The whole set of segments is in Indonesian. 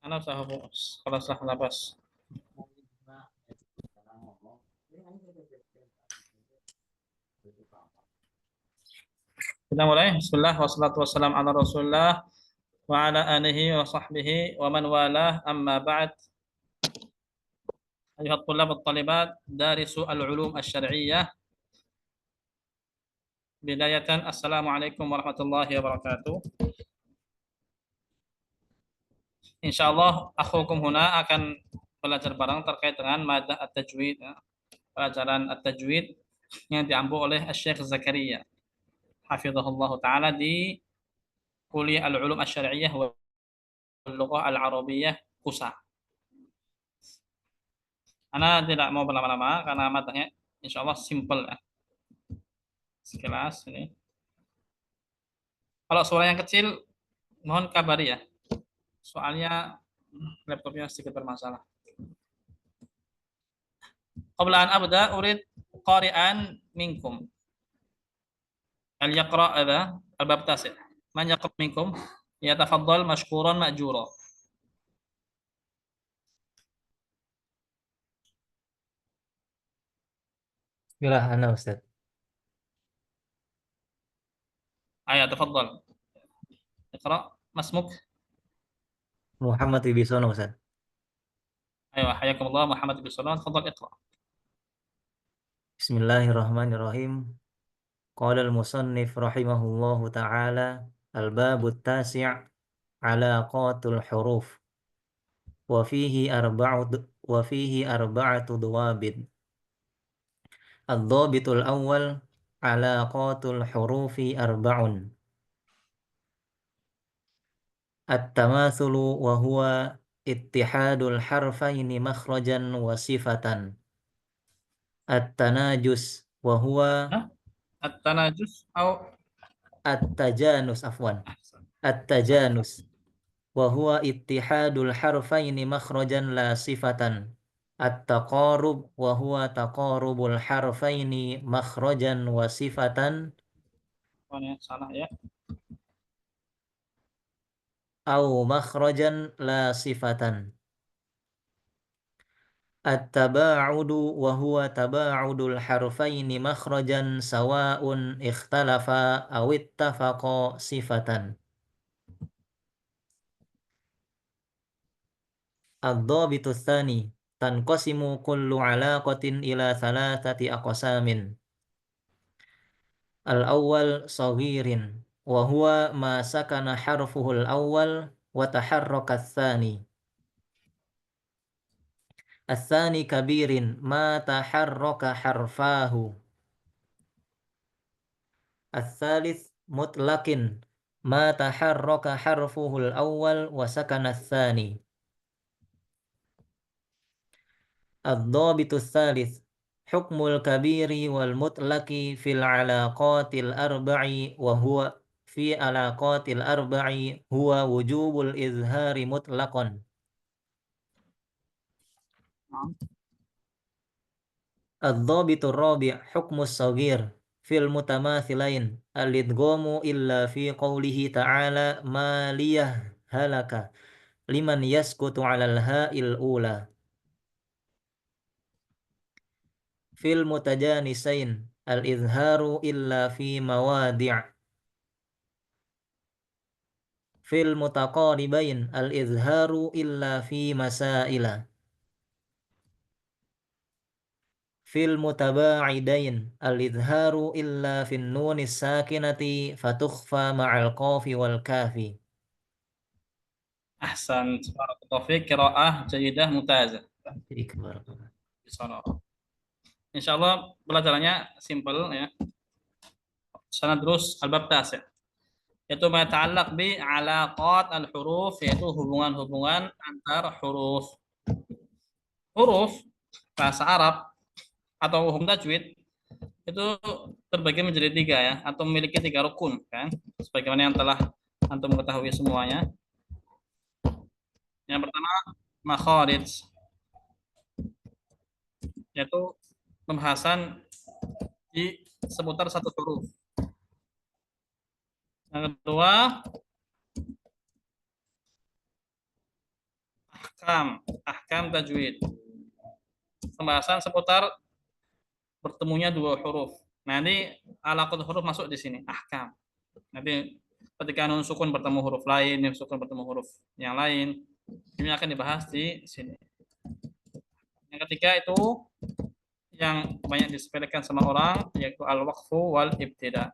Ana usah kalau sah nafas. Kita mulai. Bismillah wassalatu wassalam ala Rasulillah wa ala alihi wa sahbihi wa man walah amma ba'd. Ayuhat tullab wa talibat darisu al-ulum asy-syar'iyyah. Bidayatan assalamualaikum warahmatullahi wabarakatuh. Insyaallah akhukum huna akan belajar bareng terkait dengan madah at-tajwid, ya. Pelajaran at-tajwid yang diambil oleh Syekh Zakaria hafizahullah taala di Kuliah Al-Ulum Asy-Syar'iyyah wal Lughah Al-Arabiyyah KUSA. Ana tidak mau berlama-lama karena matanya insyaallah simple, ya. Sekilas ini. Kalau suara yang kecil mohon kabari, ya. Soalnya laptopnya sedikit bermasalah. Qabla an abda urid qari'an minkum. Al yaqra ada al-bab tasi'. Man yaqra minkum yatafaddal mashkuran ma'jura. Bismillah, ana Ustaz. Ayo tafaddal. Iqra masmuk. Muhammad Wibisono Ustaz. Ayo hayakumullah Muhammad bin Sulaiman, tafaddal iqra. Bismillahirrahmanirrahim. Qala al-musannif rahimahullahu ta'ala al-babut tasi' alaqatul huruf wa fihi arba'atu dawabit. Ad-dhabitul awwal alaqatul hurufi arba'un. At-tamathulu wa huwa ittihadul harfaini makhrajan wa sifatan. At-tanajus wa huwa Hah? At-tanajus au at-tajanus afwan. ahsan. At-tajanus wa huwa ittihadul harfaini makhrajan la sifatan. At-taqarub wa huwa taqarubul harfaini makhrajan wa sifatan Oh, ya, salah ya. au makhrajan la sifatan. At-taba'udu wa huwa taba'udul harfaini makhrajan sawa'un ikhtalafa aw ittafaqa sifatan. Ad-dhabitu tsani tanqasimu kullu alaqatin ila thalathati aqsamin. Al-awwal saghirin wa huwa ma sakana harfuhul awwal wa taharraka ats-tsani. Ats-tsani kabirin ma taharraka harfahu. Ats-tsalits mutlaqin ma taharraka harfuhul awwal wa sakana ats-tsani. Ad-dhabitu tsalits hukmul kabiri wal mutlaqi fil alaqatil arba'i wa huwa fi alaqatil arba'i huwa wujubul izhari mutlaqan. Ad-dhabitu rabi' hukmus saghir fil mutamathilain al-idghamu illa fi qawlihi ta'ala ma liyah halaka liman yaskutu 'alal ha'il ula. Fil mutajanisain al-izharu illa fi mawadi'. Fil mutaqaribain al-izharu illa fi masaila. Fil mutabaidain al-izharu illa fin nunis sakinati fatukhfa ma'al qafi wal kafi. Ahsan. Barakallahu fiik. Qiraah jayyidah mumtazah. Ikbar. Bismillah. Insyaallah pelajarannya simple, ya. Sanadrus al-bab tasi'. Yaitu ma ta'allaq bi alaqat al-huruf, yaitu hubungan-hubungan antar huruf. Huruf bahasa Arab atau hukum tajwid itu terbagi menjadi tiga, ya, atau memiliki tiga rukun, kan, sebagaimana yang telah antum mengetahui semuanya. Yang pertama makharij, yaitu pembahasan di seputar satu huruf. Yang kedua ahkam tajwid. Pembahasan seputar bertemunya dua huruf. Nah, ini alaqatul huruf masuk di sini, ahkam. Nanti ketika nun sukun bertemu huruf lain, nun sukun bertemu huruf yang lain, ini akan dibahas di sini. Yang ketiga itu yang banyak disepelekan sama orang, yaitu al-waqfu wal ibtida.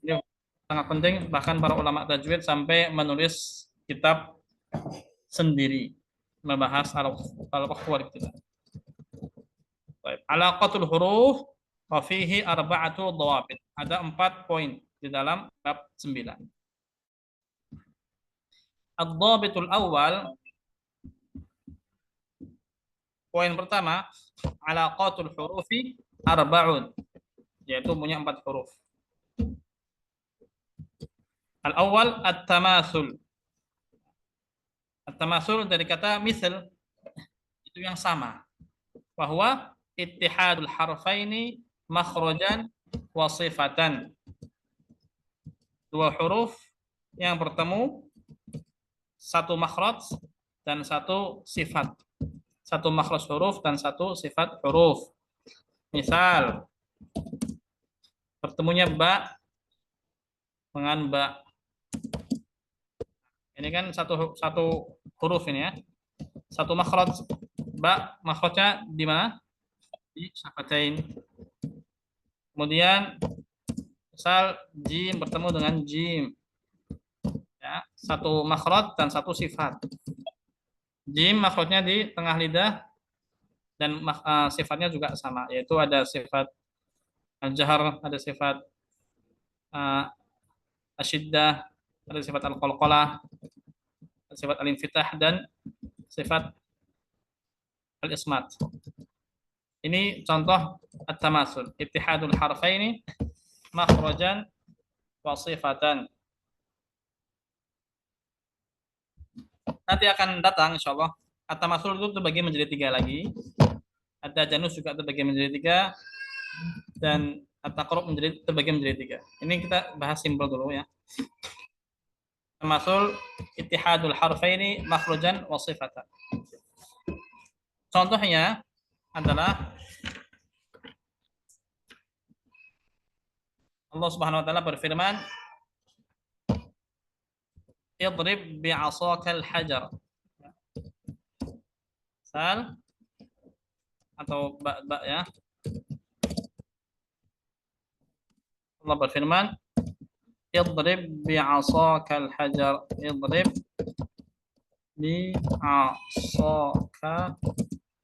Ini sangat penting, bahkan para ulama tajwid sampai menulis kitab sendiri membahas al-waqfu wal ibtida. Baik, alaqatul huruf wa fihi arba'atu dhawabit. Ada 4 poin di dalam bab 9. Ad-dhabitul awal, poin pertama, alaqatul hurufi arba'un, yaitu punya 4 huruf. Al-awwal at-tamasul. At-tamasul dari kata misal, itu yang sama. Bahwa ittihadul harfaini makhrajan wa sifatan. Dua huruf yang bertemu, satu makhraj dan satu sifat. Satu makhraj huruf dan satu sifat huruf. Misal, bertemunya ba dengan ba. Ini kan satu huruf ini ya. Satu makhraj. Ba makhrajnya di mana? Di syafatain. Kemudian misal jim bertemu dengan jim. Ya, satu makhraj dan satu sifat. Jim makhrajnya di tengah lidah dan sifatnya juga sama, yaitu ada sifat al-jahar, ada sifat asyiddah, ada sifat al-qalqalah, sifat al-infitah, dan sifat al-ismat. Ini contoh at-tamasul, ittihadul harfaini makhrajan wa sifatan. Nanti akan datang insyaallah at-tamasul itu terbagi menjadi 3 lagi. At-tajanus juga terbagi menjadi 3 dan at-taqrub terbagi menjadi 3. Ini kita bahas simpel dulu ya. Tamasul ittihadul harfaini makhrajan wa sifatan. Contohnya adalah Allah Subhanahu wa taala berfirman, idrib bi'asakal hajar. Sal atau ba ya. Allah berfirman, idrib bi'asakal hajar. Idrib bi'asakal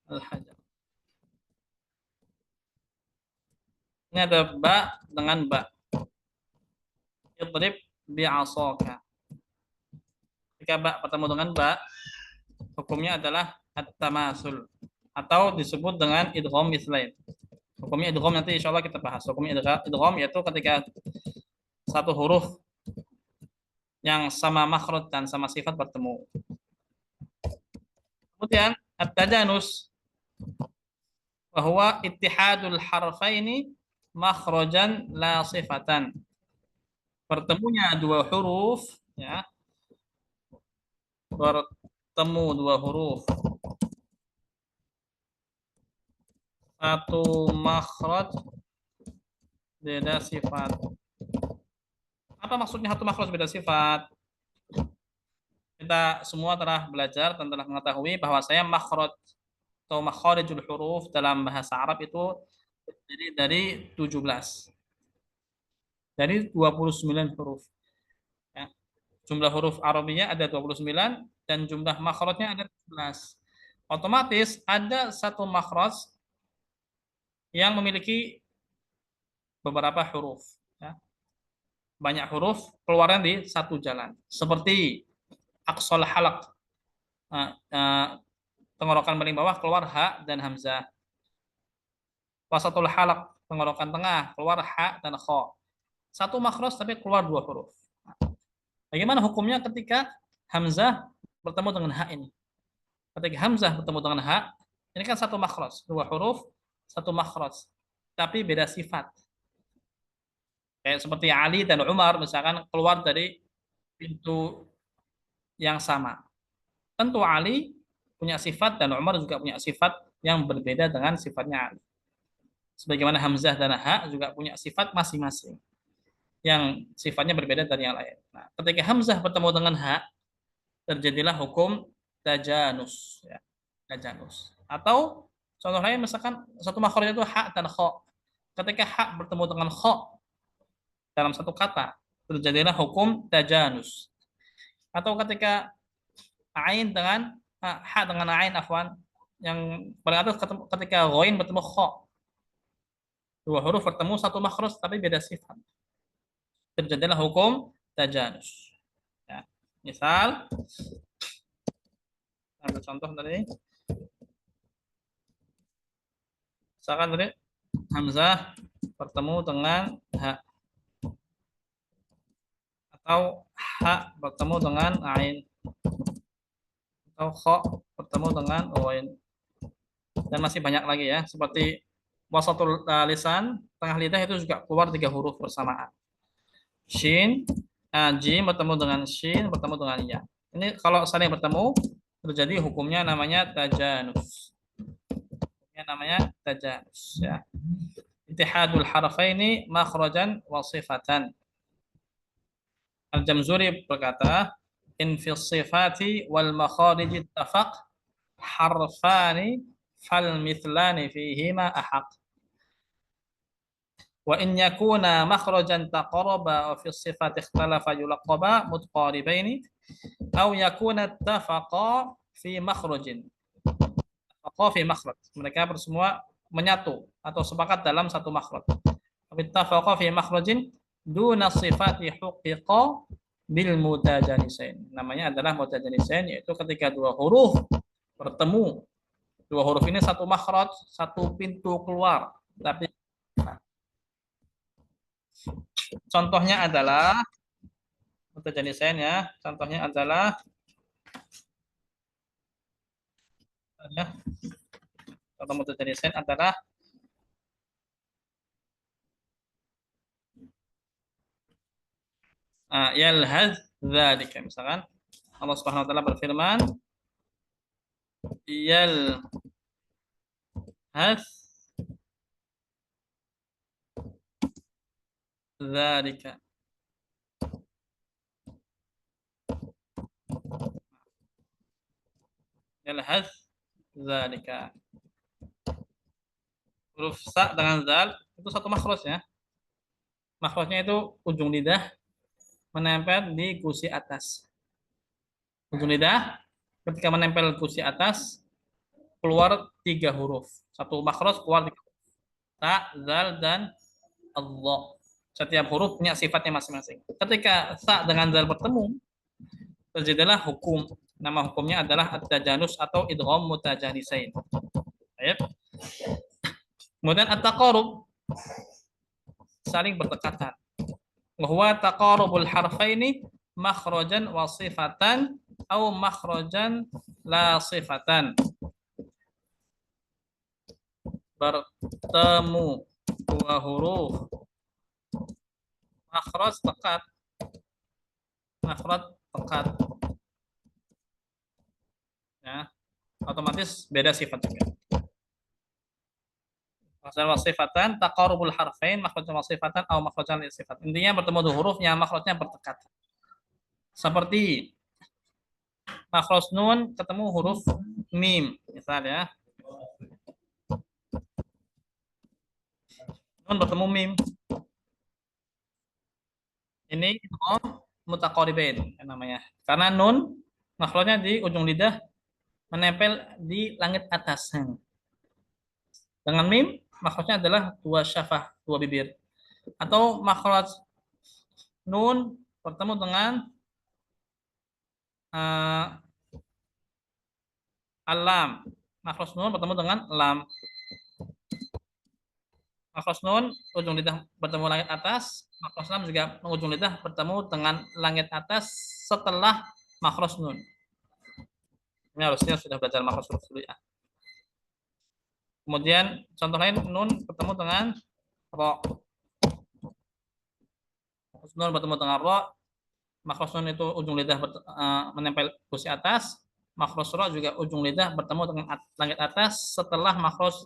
hajar. Ini ada ba dengan ba. Idrib bi'asaka. Jika ba bertemu dengan ba, hukumnya adalah at-tamasul atau disebut dengan idgham mithlain. Hukumnya idgham nanti insyaallah kita bahas. Hukumnya idgham yaitu ketika satu huruf yang sama makhraj dan sama sifat bertemu. Kemudian at-tajanus bahwa ittihadul harfaini makhrajan la sifatan. Bertemunya dua huruf ya. Bertemu dua huruf, satu makhraj beda sifat. Apa maksudnya satu makhraj beda sifat? Kita semua telah belajar dan telah mengetahui bahwa saya makhraj atau makharijul huruf dalam bahasa Arab itu terdiri dari 17. Dari 29 huruf. Ya. Jumlah huruf Arabnya ada 29 dan jumlah makhrajnya ada 17. Otomatis ada satu makhraj yang memiliki beberapa huruf. Ya. Banyak huruf keluarnya di satu jalan. Seperti aqsal halaq. Tenggorokan paling bawah keluar ha dan hamzah. Wasatul halaq, tenggorokan tengah keluar ha dan kha. Satu makhraj tapi keluar dua huruf. Bagaimana hukumnya ketika hamzah bertemu dengan ha ini? Ketika hamzah bertemu dengan ha, ini kan satu makhraj, dua huruf, satu makhraj, tapi beda sifat. Kayak seperti Ali dan Umar misalkan keluar dari pintu yang sama. Tentu Ali punya sifat dan Umar juga punya sifat yang berbeda dengan sifatnya Ali. Sebagaimana Hamzah dan Ha juga punya sifat masing-masing yang sifatnya berbeda dari yang lain. Nah, ketika Hamzah bertemu dengan Ha, terjadilah hukum tajanus, ya, tajanus. Atau contoh lain misalkan satu makhraj itu ha dan kha. Ketika ha bertemu dengan kha dalam satu kata, terjadilah hukum tajanus. Atau ketika ain dengan ha dengan ain afwan, yang paling atas ketika ghain bertemu kha, dua huruf bertemu satu makhraj tapi beda sifat, terjadilah hukum tajanus. Ya. Misal, ambil contoh tadi, misalkan tadi Hamzah bertemu dengan ha, atau ha bertemu dengan ain, atau kha bertemu dengan ghain, dan masih banyak lagi ya, seperti wasatul lisan, tengah lidah itu juga keluar tiga huruf bersamaan. Shin, jim bertemu dengan shin bertemu dengan ya. Ini kalau saling bertemu terjadi hukumnya namanya tajanus. Hukumnya namanya tajanus ya. Ittihadul harfaini makhrajan wa sifatan. Al-Jamzuri berkata, in fi sifati wal makharij ittafaq harfani fal mithlani fihima ahaq. Wa in yakuna makhrajan taqaraba wa fi sifati ikhtalafa yulaqaba mutqaribaini aw yakuna ittafaqa fi makhrajin. Ittafaqa fi makhraj. Mereka semua menyatu atau sepakat dalam satu makhraj. Ittafaqa fi makhrajin duna sifati huqiqa bil mutajanisain. Namanya adalah mutajanisain, yaitu ketika dua huruf bertemu. Dua huruf ini satu makhraj, satu pintu keluar. Tapi contohnya adalah mutajanisain ya. Contohnya adalah ya, contoh mutajanisain adalah yalhaz dzalika. Misalkan Allah Subhanahu wa taala berfirman, yalhaz dzalika. Yalhaz dzalika. Huruf sa dengan zal itu satu makhraj ya. Makhrajnya itu ujung lidah menempel di gusi atas. Ujung lidah ketika menempel gusi atas keluar tiga huruf. Satu makhraj keluar tiga huruf. Ta, zal, dan Allah. Setiap huruf punya sifatnya masing-masing. Ketika sa dengan zal bertemu, terjadilah hukum. Nama hukumnya adalah at-tajanus atau idgham mutajanisain. Baik. Kemudian at-taqarub, saling berdekatan. Bahwa taqarubul harfaini makhrajan wa sifatan atau makhrajan la sifatan. Bertemu dua huruf makhraj dekat, makhraj dekat ya, otomatis beda sifat juga. Makhrajan wa sifatan, taqarubul harfain makhrajan wa sifatan atau makhrajan li sifat. Intinya bertemu dua huruf yang makhrajnya berdekatan. Seperti makhraj nun ketemu huruf mim misalnya. Nun bertemu mim. Ini idgham mutaqaribain namanya. Karena nun makhrajnya di ujung lidah menempel di langit atas. Dengan mim makhrajnya adalah dua syafah, dua bibir. Atau makhraj nun bertemu dengan alam. Makhraj nun bertemu dengan lam. Makhraj nun ujung lidah bertemu langit atas, makhraj lam juga ujung lidah bertemu dengan langit atas setelah makhraj nun. Ini harusnya sudah belajar makhraj huruf dulu ya. Kemudian contoh lain, nun bertemu dengan ro. Nun bertemu dengan ro, makhraj nun itu ujung lidah menempel gusi atas, makhraj ra juga ujung lidah bertemu dengan langit atas setelah makhraj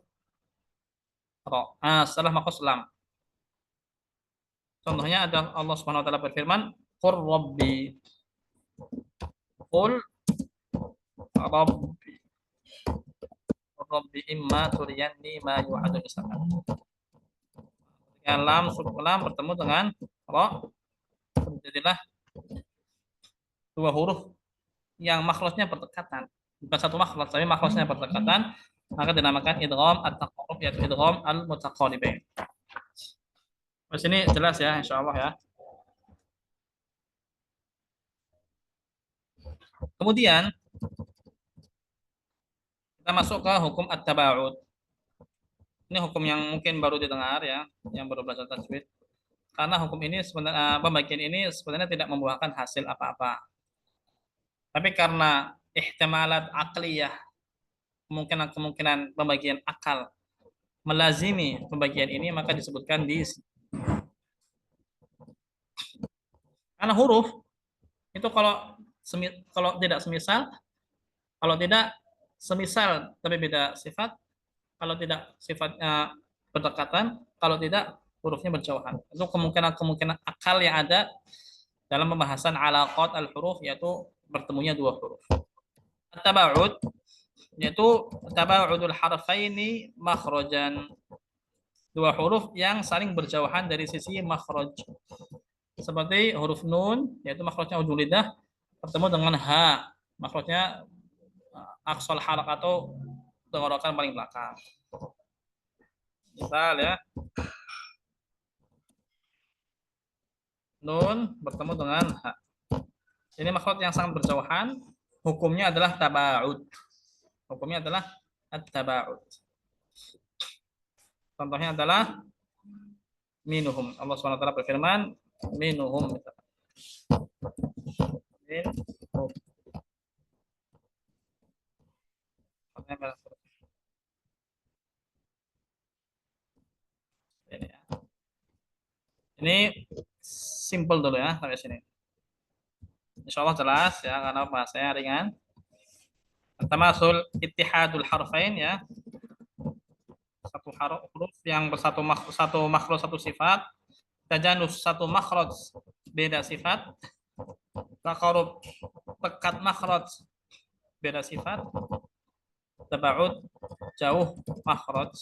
ra. Setelah makhraj lam. Contohnya ada Allah Subhanahu wa taala berfirman, "Qur rabbi." Qul rabbi. Qur rabbi imma turiyanni ma yu'adun misalkan. Lam suku lam bertemu dengan ra, jadilah dua huruf yang makhrajnya berdekatan. Bukan satu makhraj, tapi makhrajnya berdekatan, maka dinamakan idgham at-taqarrub, yaitu idgham al-mutaqaribain. Di sini jelas ya, insyaallah ya. Kemudian kita masuk ke hukum at-taba'ud. Ini hukum yang mungkin baru didengar ya, yang baru belajar tajwid. Karena hukum ini sebenarnya pembagian ini sebenarnya tidak membuahkan hasil apa-apa. Tapi karena ihtimalat aqliyah, kemungkinan pembagian akal melazimi pembagian ini, maka disebutkan di karena huruf itu kalau tidak semisal, kalau tidak semisal tapi beda sifat, kalau tidak sifatnya berdekatan, kalau tidak hurufnya berjauhan. Itu kemungkinan akal yang ada dalam pembahasan alaqat al-huruf, yaitu bertemunya dua huruf. At-taba'ud yaitu taba'udul harfaini makhrajan. Dua huruf yang saling berjauhan dari sisi makhraj. Seperti huruf nun, yaitu makhrajnya ujung lidah bertemu dengan ha, makhrajnya aqsal halaq atau tenggorokan paling belakang. Misal ya, nun bertemu dengan ha. Ini makhraj yang sangat berjauhan, hukumnya adalah taba'ud. Hukumnya adalah at-taba'ud. Contohnya adalah minuhum. Allah SWT berfirman, minuhum. Minuhum. Ini simple dulu ya sampai sini. Insya Allah jelas ya karena bahasanya ringan. Tamasul ittihadul harfain ya. Satu huruf yang bersatu makhraj satu sifat. Tajanus satu makhraj beda sifat. Taqarrub pekat makhraj beda sifat. Taba'ud jauh makhraj.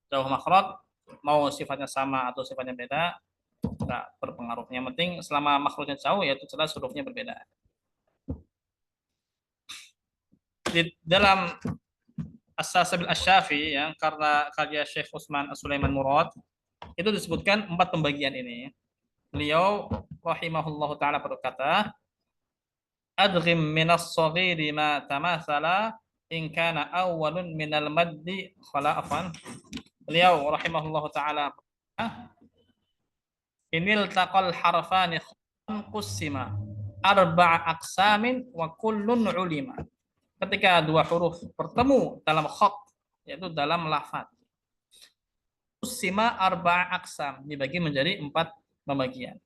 Jauh makhraj mau sifatnya sama atau sifatnya beda enggak berpengaruh. Yang penting selama makhrajnya jauh yaitu jelas hurufnya berbeda. Di dalam As-Sasabil Asy-Syafi yang karena karya Syekh Utsman As-Sulaiman Murad itu disebutkan 4 pembagian ini. Beliau rahimahullahu taala berkata, adghim minas shaghiri ma tamathala in kana awwalun minal maddi khala'afan. Beliau rahimahullahu taala inil taqal harfani qusima arba'a aqsamin wa kullun ulima. Ketika dua huruf bertemu dalam khaq, yaitu dalam lafaz, qusima arba'a aqsam, dibagi menjadi 4 pembagian.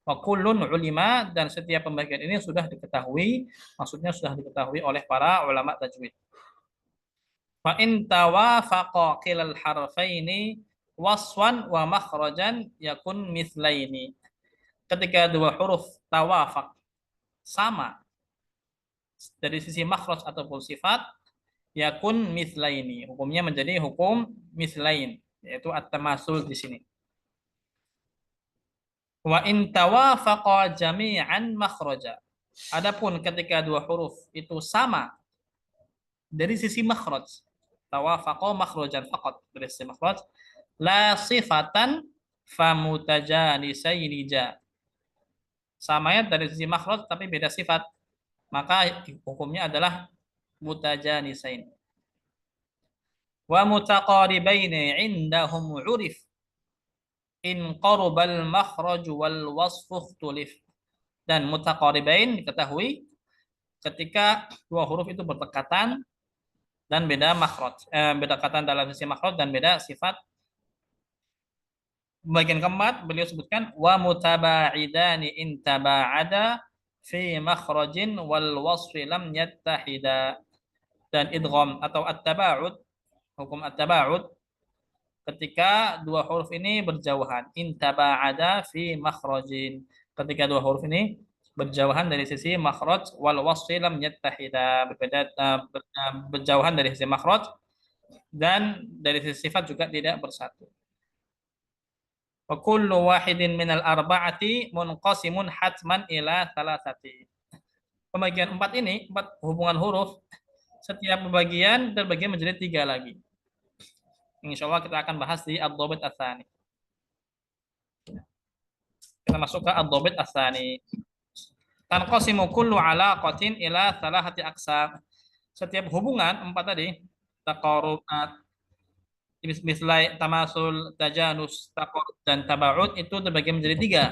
Wa kullun ulima, dan setiap pembagian ini sudah diketahui, maksudnya sudah diketahui oleh para ulama tajwid. Fa in tawafaqa kilal harfaini waswan wa makhrajan yakun mithlaini. Ketika dua huruf tawafaq sama dari sisi makhraj ataupun sifat, yakun mithlaini. Hukumnya menjadi hukum mithlain, yaitu at-tamasul di sini. Wa in tawafaqa jami'an makhraja. Adapun ketika dua huruf itu sama dari sisi makhraj, tawafaqa makhrajan faqat, dari sisi makhraj, la sifatan famutajanisaini ja. Samanya dari sisi makhraj tapi beda sifat, maka hukumnya adalah mutajanisain. Wa mutaqaribaini indahum urif in qarubal makhraj wal wasfu ikhtilif. Dan mutaqaribain diketahui ketika dua huruf itu berdekatan dan beda makhraj, berdekatan dalam sisi makhraj dan beda sifat. Bagian keempat beliau sebutkan wa mutaba'idani in taba'ada fi makhrajin wal wasfi lam yattahida. Dan idgham atau at-taba'ud, hukum at-taba'ud ketika dua huruf ini berjauhan. In taba'ada fi makhrajin. Ketika dua huruf ini berjauhan dari sisi makhraj wal wasfi lam yattahida, berbeda berjauhan dari sisi makhraj dan dari sisi sifat juga tidak bersatu. Wa kullu wahidin minal arba'ati munqasimun hatman ila thalathati. Pembagian empat ini, empat hubungan huruf, setiap pembagian terbagi menjadi tiga lagi. Insya Allah kita akan bahas di ad-dhabit ats-tsani. Kita masuk ke ad-dhabit ats-tsani. Tanqasimu kullu alaqatin ila thalathati aqsam. Setiap hubungan empat tadi, taqarrub, mislai, tamasul, tajanus, taqarrub dan tabaud itu terbagi menjadi tiga.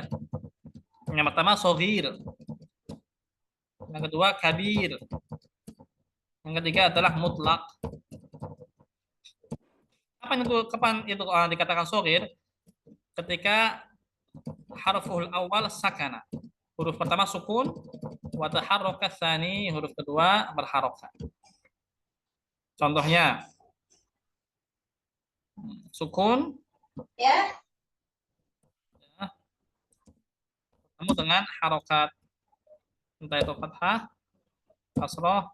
Yang pertama shaghir. Yang kedua kabir. Yang ketiga adalah mutlak. Kapan itu dikatakan shaghir? Ketika harful awal sakana. Huruf pertama sukun, wa taharraka tsani, huruf kedua berharokat. Contohnya sukun ya, ketemu dengan harokat, entah itu fathah, kasrah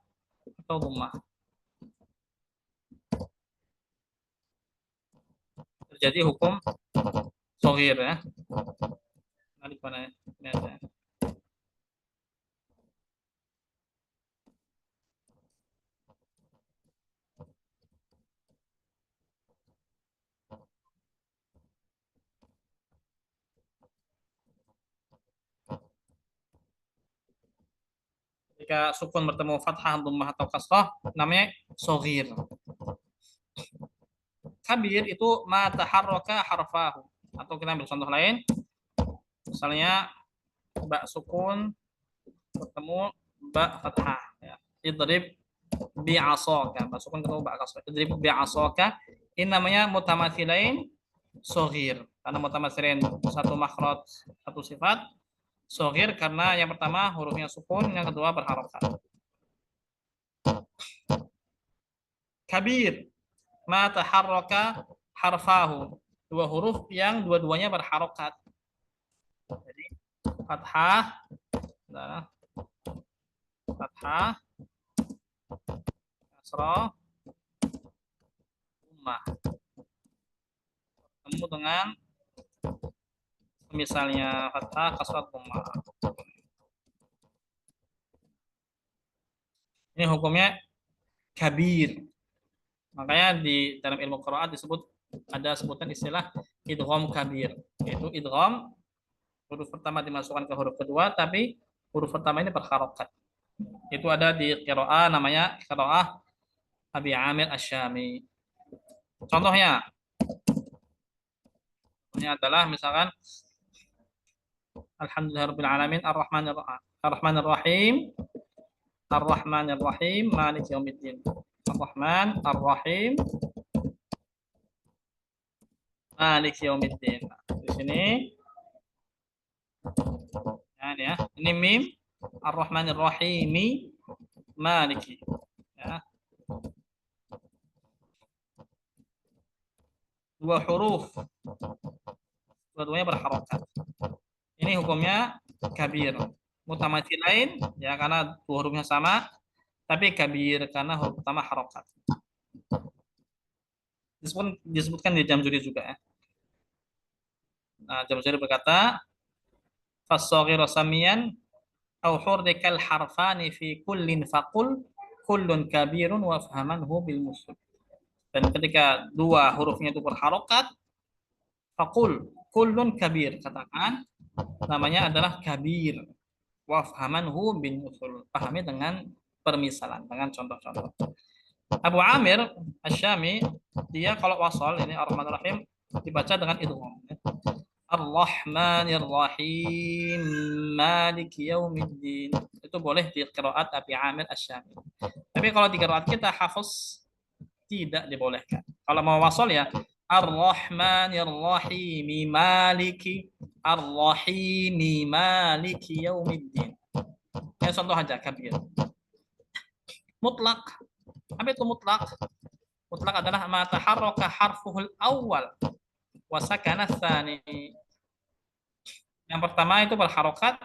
atau dhammah. Terjadi hukum shaghir ya. Nah, di mana ya? Ini ada. Ketika sukun bertemu fathah, dhammah atau kasrah namanya shaghir. Kabir itu ma taharraka harfahu. Atau kita ambil contoh lain. Misalnya ba sukun bertemu ba fathah ya. Idrib bi asaka. Ba sukun ketemu ba kasrah. Idrib bi asaka. Ini namanya mutamathilain shaghir. Karena mutamathilain satu makhraj, satu sifat. Shaghir karena yang pertama hurufnya sukun, yang kedua berharokat. Kabir ma taharraka harfahu. Dua huruf yang dua-duanya berharokat. Jadi fathah, fathah, kasrah, dhammah. Ketemu dengan misalnya fathah, kasrah, dhammah. Ini hukumnya kabir. Makanya di dalam ilmu qiraat disebut, ada sebutan istilah idgham kabir. Yaitu idgham huruf pertama dimasukkan ke huruf kedua, tapi huruf pertama ini berharokat. Itu ada di qiraah namanya qiraah Abi Amir Asy-Syami. Contohnya ini adalah misalkan Alhamdulillahirabbil alamin arrahmanir rahim arrahmanir rahim maliki yaumiddin. Ar-Rahman Ar-Rahim maliki yaumiddin. Di sini ya, ini mim, Ar-Rahmanir Rahimi maliki ya. Dua huruf, dua-duanya berharokat. Ini hukumnya kabir. Mutamathilain ya karena dua hurufnya sama, tapi kabir karena huruf pertama harokat. Disebutkan di Jamzuri juga ya. Nah, Jamzuri berkata, "Fas-shaghiru samiyan aw hurrikal harfani fi kullin faqul kullun kabirun wa fahamanhu bil musul." Dan ketika dua hurufnya itu berharokat, faqul kullun kabir, katakan namanya adalah kabir. Wa fahamanhu bil musul, pahami dengan permisalan, dengan contoh-contoh. Abu Amir Asy-Syami dia kalau wasal ini Ar-Rahmanir Rahim dibaca dengan idgham. Ar-Rahmanir Rahim Maliki Yaumiddin. Itu boleh di qiraat Abi Amir Asy-Syami. Tapi kalau di qiraat kita Hafs tidak dibolehkan. Kalau mau wasal ya Ar-Rahmanir Rahim Maliki Ar-Rahim Maliki Yaumiddin. Ini contoh aja kabir. Mutlak. Apa itu mutlak? Mutlak adalah ma taharraka harfuhul awal wa sakana tsani. Yang pertama itu berharokat,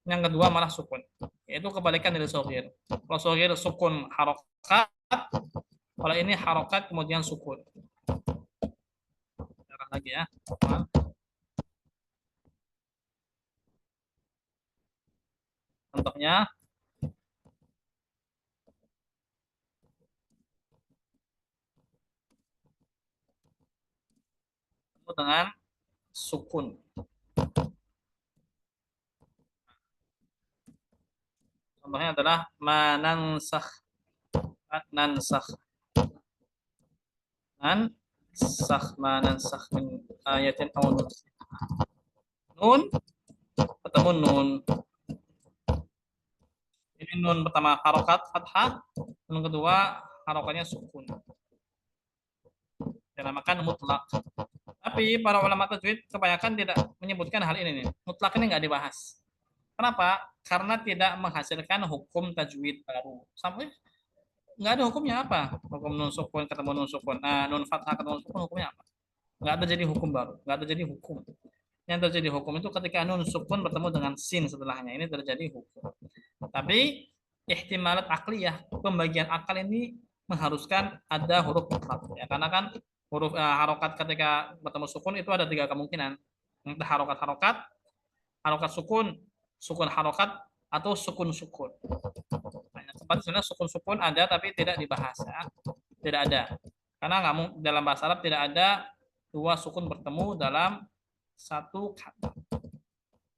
yang kedua malah sukun. Yaitu kebalikan dari shogir. Kalau shogir sukun harokat, kalau ini harokat kemudian sukun. Darah lagi ya. Contohnya dengan sukun. Contohnya adalah manansakh. Nansakh. Nansakh manansakh min ayatin aw nun ketemu nun. Ini nun pertama harokat fathah, nun kedua harokatnya sukun. Dinamakan mutlak. Tapi para ulama tajwid kebanyakan tidak menyebutkan hal ini nih. Mutlak ini nggak dibahas. Kenapa? Karena tidak menghasilkan hukum tajwid baru. Sampai nggak ada hukumnya apa? Hukum nun sukun ketemu nun sukun. Nah, nun fathah ketemu nun sukun hukumnya apa? Nggak ada jadi hukum baru. Nggak ada jadi hukum. Yang terjadi hukum itu ketika nun sukun bertemu dengan sin setelahnya. Ini terjadi hukum. Tapi ihtimalat akliyah, pembagian akal ini mengharuskan ada huruf mutlak. Ya, karena kan huruf harokat ketika bertemu sukun itu ada 3 kemungkinan. Entah harokat-harokat, harokat sukun, sukun harokat, atau sukun-sukun. Nah, yang tempat sebenarnya sukun-sukun ada tapi tidak dibahas ya. Tidak ada. Karena dalam bahasa Arab tidak ada 2 sukun bertemu dalam 1 kata.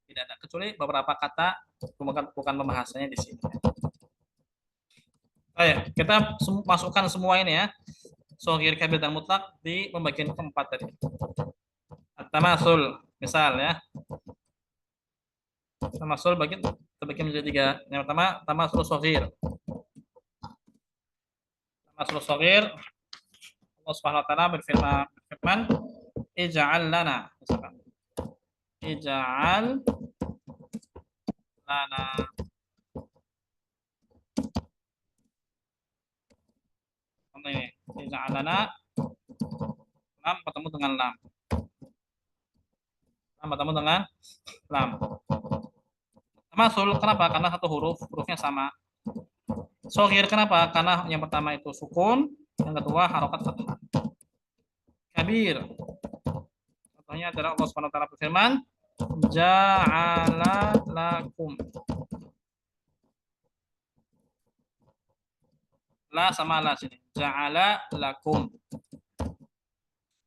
Tidak ada, kecuali beberapa kata, bukan pembahasannya di sini. Ayo, kita masukkan semua ini ya. Shogir, kabir, dan mutlak di pembagian keempat tadi. Tamasul, misal ya. Tamasul terbagi menjadi 3. Yang pertama, tamasul shogir. Tamasul shogir, Allah Subhanahu wa taala berfirman, ij'al lana, misalkan. Ij'al lana. Ini, ij'al lana, lam bertemu dengan lam. Lam bertemu dengan lam. Tamasul, kenapa? Karena satu hurufnya sama. Shogir, kenapa? Karena yang pertama itu sukun, yang kedua harokat fathah. Kabir, contohnya adalah Allah Subhanahu wa taala berfirman, ja'ala lakum. La sama la sini. Ja'ala lakum.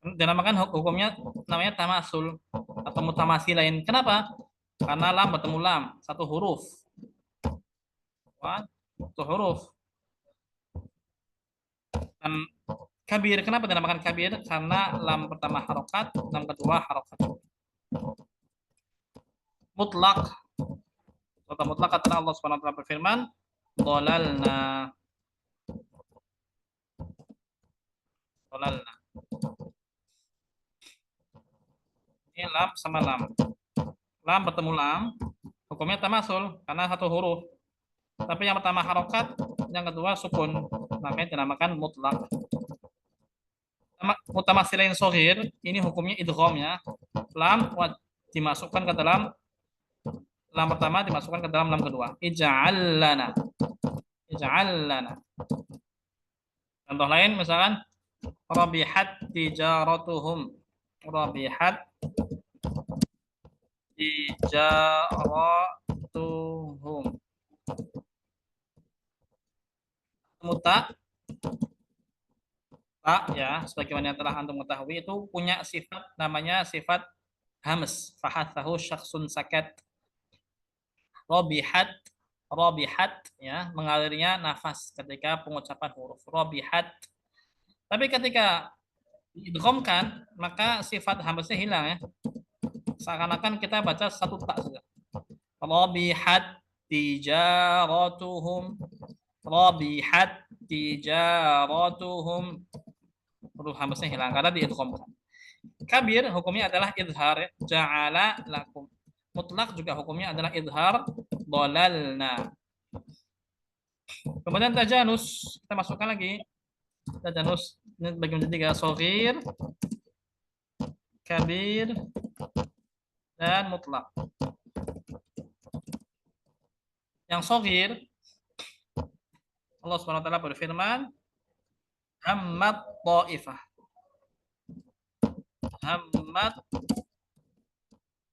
Dinamakan hukumnya namanya tamasul atau mutamasilain. Kenapa? Karena lam bertemu lam, satu huruf. Satu huruf. Dan kabir, kenapa dinamakan kabir? Karena lam pertama harokat, lam kedua harokat. Mutlak. Kata mutlak kata Allah Subhanahu wa taala berfirman, dhalalna. Dhalalna. Ini lam sama lam. Lam bertemu lam, hukumnya tamasul karena satu huruf. Tapi yang pertama harokat, yang kedua sukun. Makanya dinamakan mutlak. Mutamasilain shogir, ini hukumnya idgham ya. Lam dimasukkan ke dalam lam pertama, dimasukkan ke dalam lam kedua. Ij'al lana. Ij'al lana. Contoh lain misalkan rabihat tijaratuhum. Rabihat tijaratuhum. Muta tak ya, sebagaimana yang telah antum ketahui itu punya sifat namanya sifat hams. Fahathahu syakhsun sakat. Rabihat, rabihat ya, mengalirnya nafas ketika pengucapan huruf rabihat. Tapi ketika diidghamkan maka sifat hamsnya hilang ya. Seakan-akan kita baca satu tak saja. Rabihat tijaratuhum. Rabihat tijaratuhum. Huruf hamzahnya hilang karena diidghamkan. Kabir hukumnya adalah idhar, ja'ala lakum. Mutlak juga hukumnya adalah idhar, Dolalna. Kemudian tajanus, kita masukkan lagi. Tajanus ini bagi menjadi tiga, shagir, kabir, dan mutlak. Yang shagir, Allah Subhanahu wa taala berfirman, hammat ta'ifah. Hammat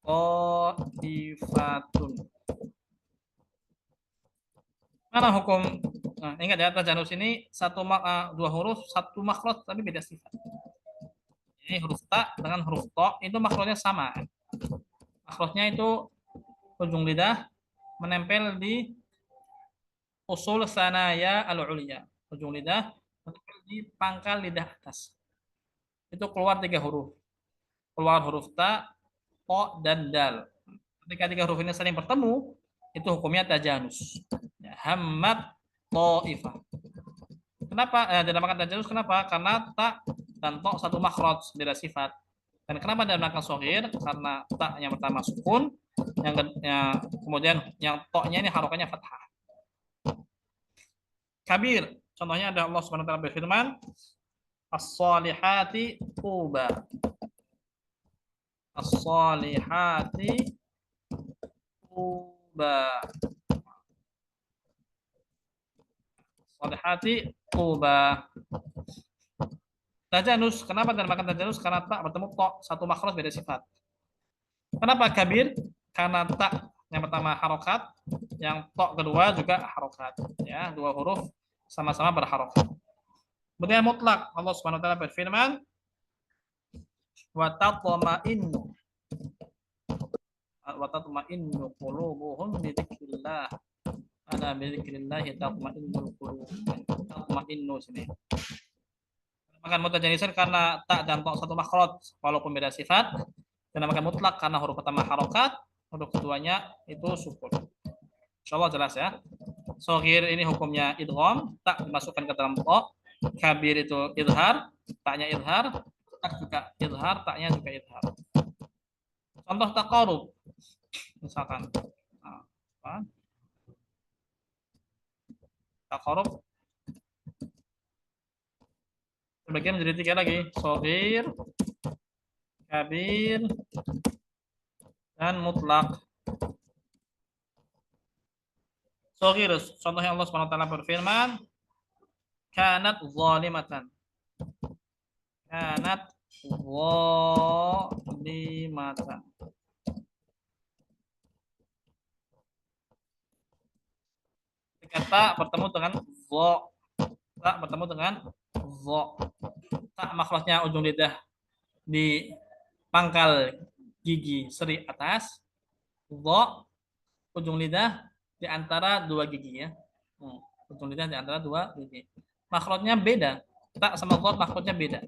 ta'ifatun. Mana hukum? Nah, ingat ya, tajanus ini dua huruf, satu makhraj tapi beda sifat. Ini huruf ta dengan huruf to itu makhrajnya sama. Makhrajnya itu ujung lidah menempel di usul sanaya al-ulya. Ujung lidah menempel di pangkal lidah atas. Itu keluar tiga huruf. Keluar huruf ta, to, dan dal. Ketika tiga huruf ini saling bertemu, itu hukumnya tajanus. Ya, hammat ta'ifah. Kenapa dinamakan tajanus? Kenapa? Karena ta dan to satu makhraj, beda sifat. Dan kenapa dinamakan shagir? Karena ta yang pertama sukun, kemudian yang to-nya ini harokatnya fathah. Kabir, contohnya ada Allah Subhanahu wa taala berfirman, as-salihati tuba. As-salihati tuba. As-salihati tuba. Tajanus, kenapa dinamakan tajanus? Karena tak bertemu to, satu makhraj beda sifat. Kenapa kabir? Karena tak yang pertama harokat, yang to kedua juga harokat. Ya, dua huruf sama-sama berharokat. Kemudian mutlak, Allah Subhanahu wa taala berfirman, wa tatma'innu qulubuhum bi dzikrillah. Ana bi dzikrillah tatma'innul qulub. Tatma'innu sini. Dinamakan mutajanisan karena tak dan to satu makhraj walaupun beda sifat. Dinamakan mutlak karena huruf pertama harokat, huruf keduanya itu sukun. Insyaallah jelas ya. Shagir ini hukumnya idgham, tak dimasukkan ke dalam to. Kabir itu idhar, taknya idhar, tak juga idhar, taknya juga idhar. Contoh taqarub. Misalkan taqarub terbagi menjadi tiga lagi, shagir, kabir, dan mutlak. Shagir, contohnya Allah Subhanahu wa taala berfirman, kanat zalimatan. Kanat zalimatan. Ketika bertemu dengan zo, tak bertemu dengan zo. Tak makhrajnya ujung lidah di pangkal gigi seri atas, zo ujung lidah di antara dua gigi ya. Ujung lidah di antara dua gigi. Makhrajnya beda. Tak sama zo makhrajnya beda.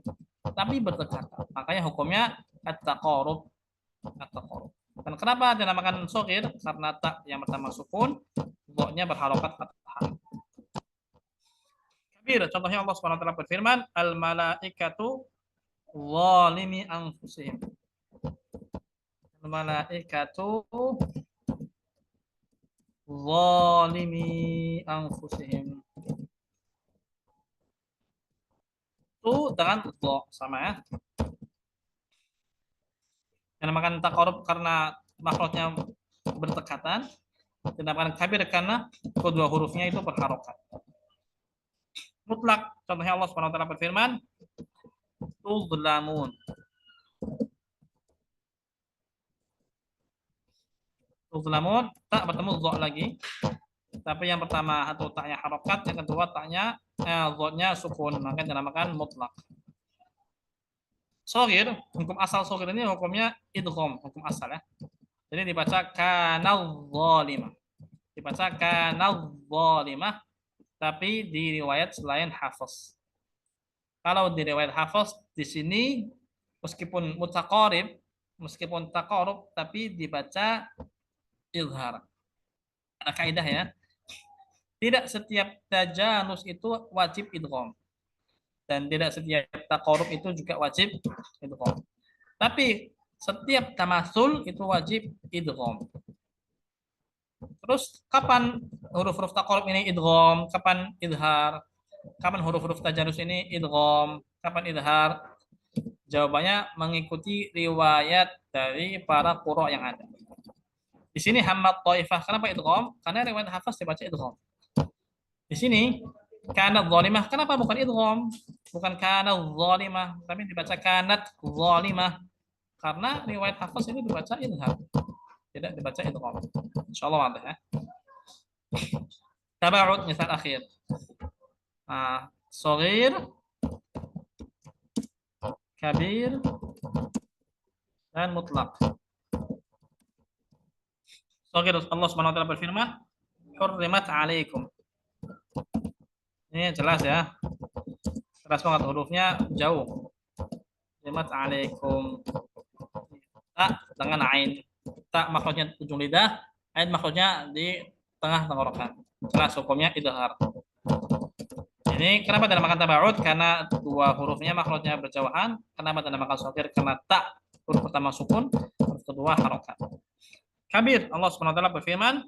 Tapi berdekatan. Makanya hukumnya at-taqarub. At-taqarub. Dan kenapa dinamakan shagir? Karena tak yang pertama sukun, zo-nya berharokat fathah. Contohnya Allah Subhanahu wa taala berfirman, al-malaikatu zalimi anfusihim. Al-malaikatu zalimi anfusihim. Itu dengan dha sama ya. Yang dinamakan taqarub karena makhrajnya berdekatan, dinamakan kabir karena kedua hurufnya itu berharokat. Mutlak, contohnya Allah Subhanahu wa taala berfirman, tuzlamun. Tuzlamun, tak bertemu dha lagi. Tapi yang pertama atau taknya harokat, yang kedua taknya dha-nya sukun, maka dinamakan mutlak. Shagir, hukum asal shagir ini hukumnya idgham, hukum asal ya. Jadi dibaca kanal zalimah. Dibaca kanal zalimah, tapi di riwayat selain Hafiz. Kalau di riwayat Hafiz di sini meskipun mutaqarib, meskipun taqarub, tapi dibaca izhar. Ada kaidah ya. Tidak setiap tajanus itu wajib idgham. Dan tidak setiap taqarub itu juga wajib idgham. Tapi setiap tamasul itu wajib idgham. Terus kapan huruf-huruf taqarrub ini idgham, kapan idhar? Kapan huruf-huruf tajanus ini idgham, kapan idhar? Jawabannya mengikuti riwayat dari para qurra yang ada. Di sini Hamad Taifah, kenapa idgham? Karena riwayat Hafs dibaca idgham. Di sini kanat zalimah, kenapa bukan idgham? Bukan kanat zalimah, tapi dibaca kanat zalimah. Karena riwayat Hafs ini dibaca idhar, tidak dibaca idgham. Insyaallah wadah ya. Tabarud misal akhir. Shaghir, kabir, dan mutlak. Shaghir, Allah Subhanahu wa taala berfirman, "Hurrimat 'alaikum." Ini jelas ya. Keras banget hurufnya, jauh. Hurrimat 'alaikum. Ta dengan ain. Ta makhrajnya ujung lidah, ain makhrajnya di tengah tenggorokan. Jelas hukumnya idhar. Ini kenapa dinamakan tabarud? Karena dua hurufnya makhrajnya berjauhan. Kenapa dinamakan shaghir? Karena ta huruf pertama sukun, huruf kedua harokat. Kabir, Allah Subhanahu wa taala berfirman,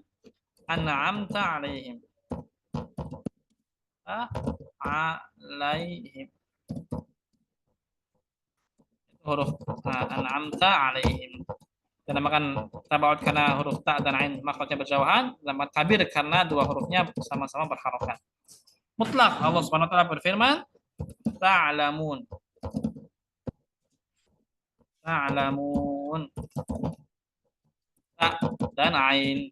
an'amta 'alaihim. Alaihim. Huruf an'amta 'alaihim. Dinamakan tabarud karena huruf ta dan ain makhrajnya berjauhan. Dinamakan kabir karena dua hurufnya sama-sama berharokat. Mutlak, Allah Subhanahu wa taala berfirman, ta'lamun. Ta'lamun. Ta dan ain.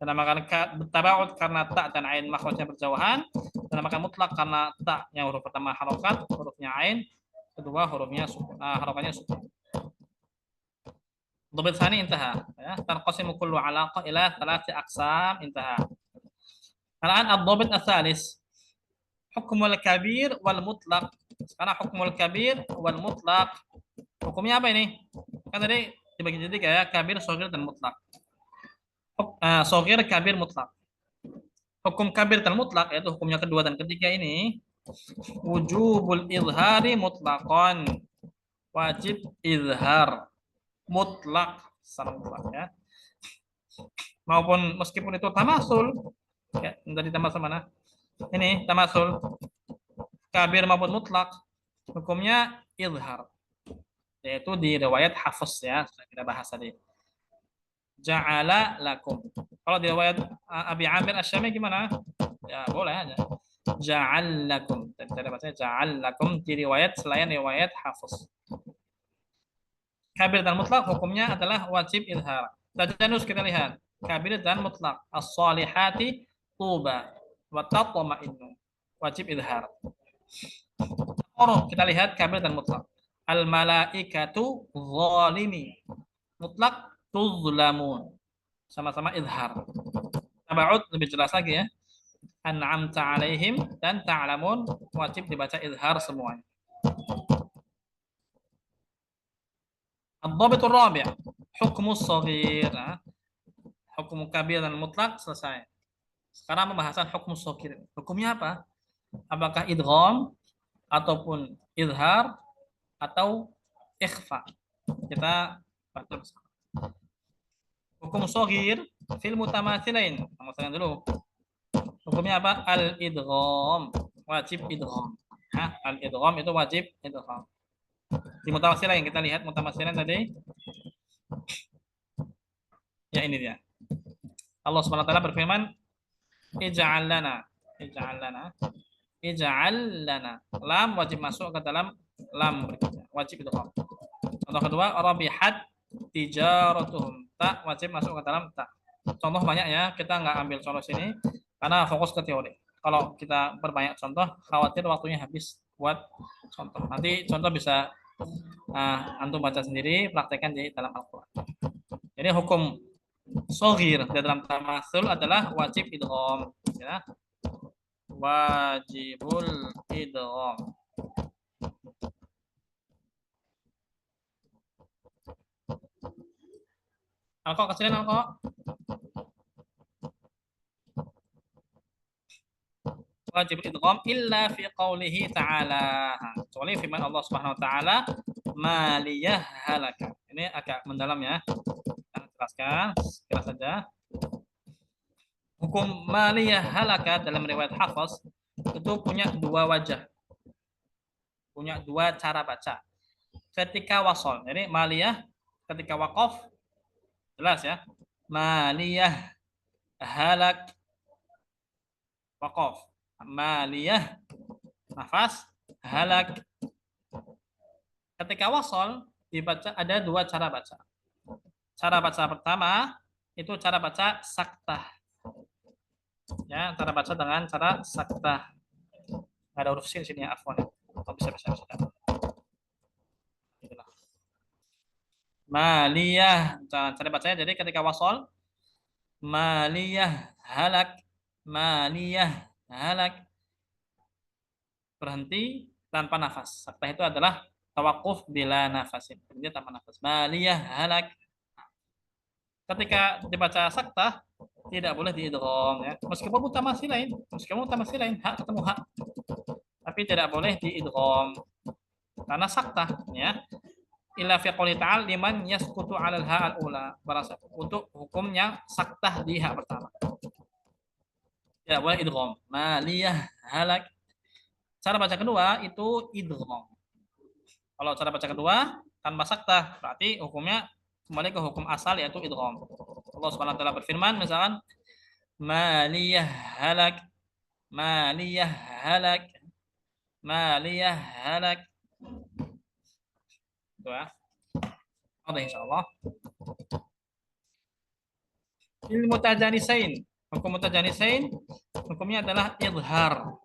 Dinamakan tabaud karena ta dan ain makhrajnya berjauhan. Dinamakan mutlak karena ta yang huruf pertama harokat, hurufnya ain, kedua hurufnya sukun, harokatnya sukun. Dhabit tsani intaha, ya. Tanqasimu kullu 'alaqah ila 3 aqsam, intaha. Al-an ad-dhabit ats-tsalis. Hukmul kabir wal mutlaq. Sekarang hukmul kabir wal mutlaq. Hukumnya apa ini? Kan tadi dibagi jadi kayak kabir, shaghir, dan mutlak. Shaghir, kabir, mutlak. Hukum kabir dan mutlak, yaitu hukumnya kedua dan ketiga ini, wujubul izhari mutlaqan. Wajib izhar mutlak, secara mutlak ya. Maupun meskipun itu tamasul. Ya, dari tamasul mana? Ini tamasul. Kabir maupun mutlak, hukumnya izhar. Yaitu di riwayat Hafs ya, sudah kita bahas tadi. Ja'ala lakum. Kalau di riwayat Abi Amir Asy-Syami gimana? Ya boleh aja. Ja'al lakum. Tadi bacanya ja'al lakum di riwayat selain riwayat Hafs. Kabir dan mutlak hukumnya adalah wajib izhar. Tajanus kita lihat. Kabir dan mutlak. As-salihati tuba wa tatma'innu. Wajib izhar. Kita lihat kabir dan mutlak. Al-malaikatu zalimi. Mutlak tuzlamun. Sama-sama izhar. Tabaud lebih jelas lagi ya. An'amta 'alaihim dan ta'lamun wajib dibaca izhar semuanya. Ad-dhabitur rabi', hukmus shaghir. Hukum kabir dan mutlak selesai. Sekarang pembahasan hukmus shaghir. Hukumnya apa? Apakah idgham ataupun izhar atau ikhfa? Kita baca bersama. Hukum shaghir fil mutamatsilain. Maksudnya dulu. Hukumnya apa? Al-idgham. Wajib idgham. Al-idgham itu wajib idgham. Di mutamatsilah yang kita lihat mutamatsilah tadi. Ya ini dia. Allah Subhanahu wa taala berfirman, ij'al lana. Ij'al lana. Ij'al lana. Lam wajib masuk ke dalam lam berikutnya. Wajib idgham. Contoh kedua, rabihat tijaratuhum. Ta wajib masuk ke dalam ta. Contoh banyak ya, kita nggak ambil contoh sini karena fokus ke teori. Kalau kita berbanyak contoh, khawatir waktunya habis buat contoh. Nanti contoh bisa antum baca sendiri, praktekkan di dalam Al-Quran. Jadi hukum shaghir di dalam tamatsul adalah wajib idgham. Ya. Wajibul idgham. Alko kecilin Alko. Wajib idgham illa fi qaulihi ta'ala. Kecuali firman Allah Subhanahu wa taala, ma liyahlaka. Ini agak mendalam ya. Kita jelaskan kira saja. hukum maliyah halaka dalam riwayat Hafs itu punya dua wajah, punya dua cara baca. Ketika wasol, jadi maliyah ketika wakof jelas ya, maliyah halak wakof, maliyah nafas halak. Ketika wasol dibaca ada dua cara baca. Cara baca pertama itu cara baca saktah. Ya, cara baca dengan cara saktah. Nggak ada huruf sin sini ya, afwan. Oh, bisa. Maliyah. Cara bacanya jadi ketika wasol maliyah halak, maliyah halak, berhenti tanpa nafas. Saktah itu adalah tawakuf bila nafasin. Berhenti tanpa nafas. Maliyah halak. Ketika dibaca saktah tidak boleh diidgham ya. Meskipun mutamassil lain, hak ketemu hak. Tapi tidak boleh diidgham. Karena saktah ya. Illa fi qouli ta'ala liman yasqutu 'alal ha'al ula. Untuk hukumnya saktah di hak pertama. Tidak boleh idgham. Maliyah halak. Cara baca kedua itu idgham. Kalau cara baca kedua tanpa saktah berarti hukumnya kembali ke hukum asal yaitu idgham. Allah Subhanahu wa taala berfirman misalkan maliyah halak, maliyah halak, maliyah halak. Itu ya. Ada insyaallah. Ilmu mutajanisain. Hukum mutajanisain hukumnya adalah izhar.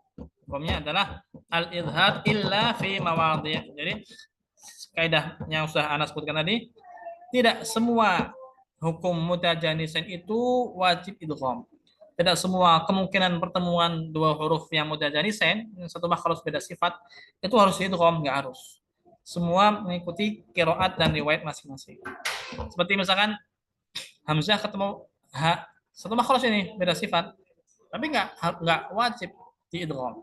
Hukumnya adalah al-izhar illa fi mawadhi'. Jadi kaidah yang sudah Anas sebutkan tadi, tidak semua hukum mutajanisain itu wajib idgham. Tidak semua kemungkinan pertemuan dua huruf yang mutajanisain, satu makhraj beda sifat, itu harus idgham, enggak harus. Semua mengikuti qiraat dan riwayat masing-masing. Seperti misalkan hamzah ketemu ha, satu makhraj ini beda sifat, tapi enggak wajib diidgham.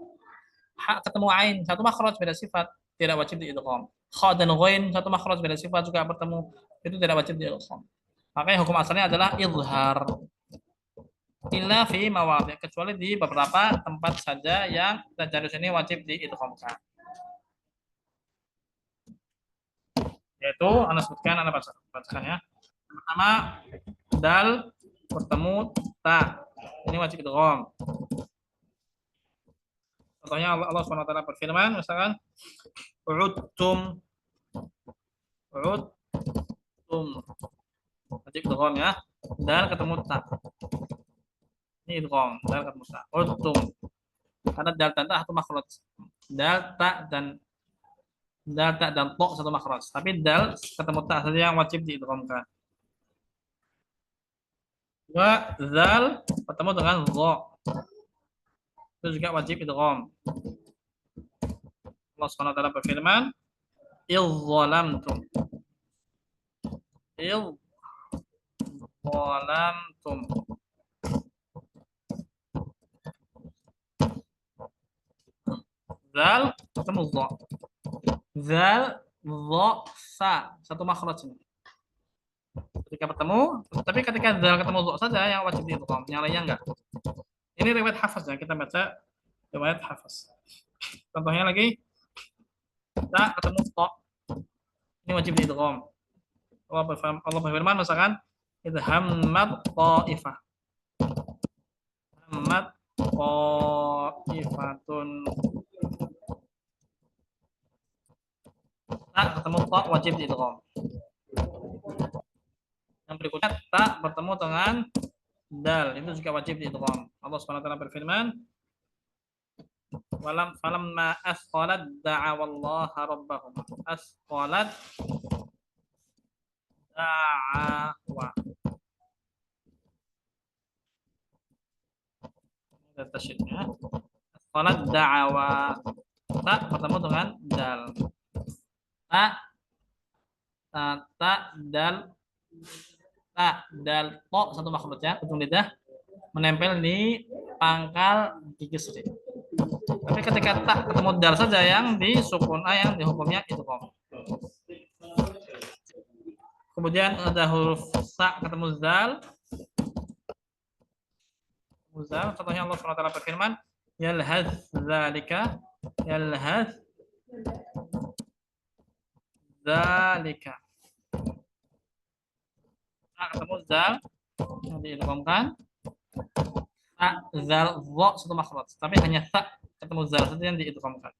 Ha ketemu ain satu makhraj beda sifat, tidak wajib diidgham. Kha dan ghain satu makhraj beda sifat juga bertemu, itu tidak wajib diidgham. Makanya hukum asalnya adalah izhar. Illa fi mawadhi', kecuali di beberapa tempat saja yang tajarus ini wajib diidghamkan. Yaitu Anda sebutkan, Anda bacakan ya. Pertama, dal bertemu ta. Ini wajib idgham. Contohnya Allah Subhanahu wa taala berfirman misalkan udtum wajib idgham ya. Dal ketemu ta. Ini idgham, dal ketemu ta. Udtum. Karena dal dan ta satu makhraj. Dal ta dan to satu makhraj. Tapi dal ketemu ta saja yang wajib diidghamkan. Dua, zal bertemu dengan dha. Itu juga wajib idgham. Allah Subhanahu wa taala berfirman, "Idzalamtum." Idzalamtum. Zal ketemu dha. Zal, dha, sa, satu makhraj ini. Ketika bertemu, tapi ketika zal ketemu dha saja yang wajib diidgham, yang lainnya enggak. Ini riwayat Hafs ya, kita baca riwayat Hafs. Contohnya lagi, ta ketemu to. Ini wajib diidgham. Allah berfirman misalkan idhammat qa'ifah. Hammat qa'ifatun. Ta ketemu to wajib diidgham. Yang berikutnya ta bertemu dengan dal, itu juga wajib diidgham. Allah Subhanahu wa taala berfirman, falamma asqalat da'awallaha rabbahum. Asqalat da'awa. Ini tasydidnya. Asqalat da'awa. Ta bertemu dengan dal. Dal to satu makhraj ya, ujung lidah menempel di pangkal gigi seri. Tapi ketika ta ketemu dal saja yang di sukun yang di hukumnya idgham. Kemudian ada huruf sa ketemu zal. Muzal. Contohnya Allah SWT berfirman, yalhaz zalika, yalhaz zalika. Nah, ketemu zal yang diidghamkan. Ta, zal, dha satu makhraj. Tapi hanya ta ketemu zal saja yang diidghamkan.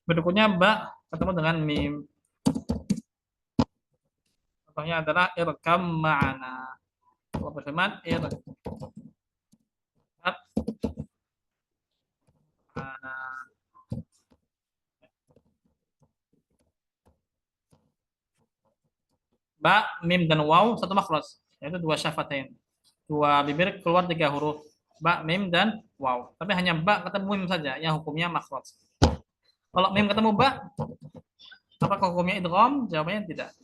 Berikutnya ba ketemu dengan mim. Contohnya adalah irkam ma'ana. Allah berfirman irkam ma'ana. Ba, mim dan waw satu makhraj, yaitu dua syafatain. Dua bibir keluar tiga huruf. Ba, mim dan waw. Tapi hanya ba ketemu mim saja yang hukumnya makhraj. Kalau mim ketemu ba, apakah hukumnya idgham? Jawabannya tidak.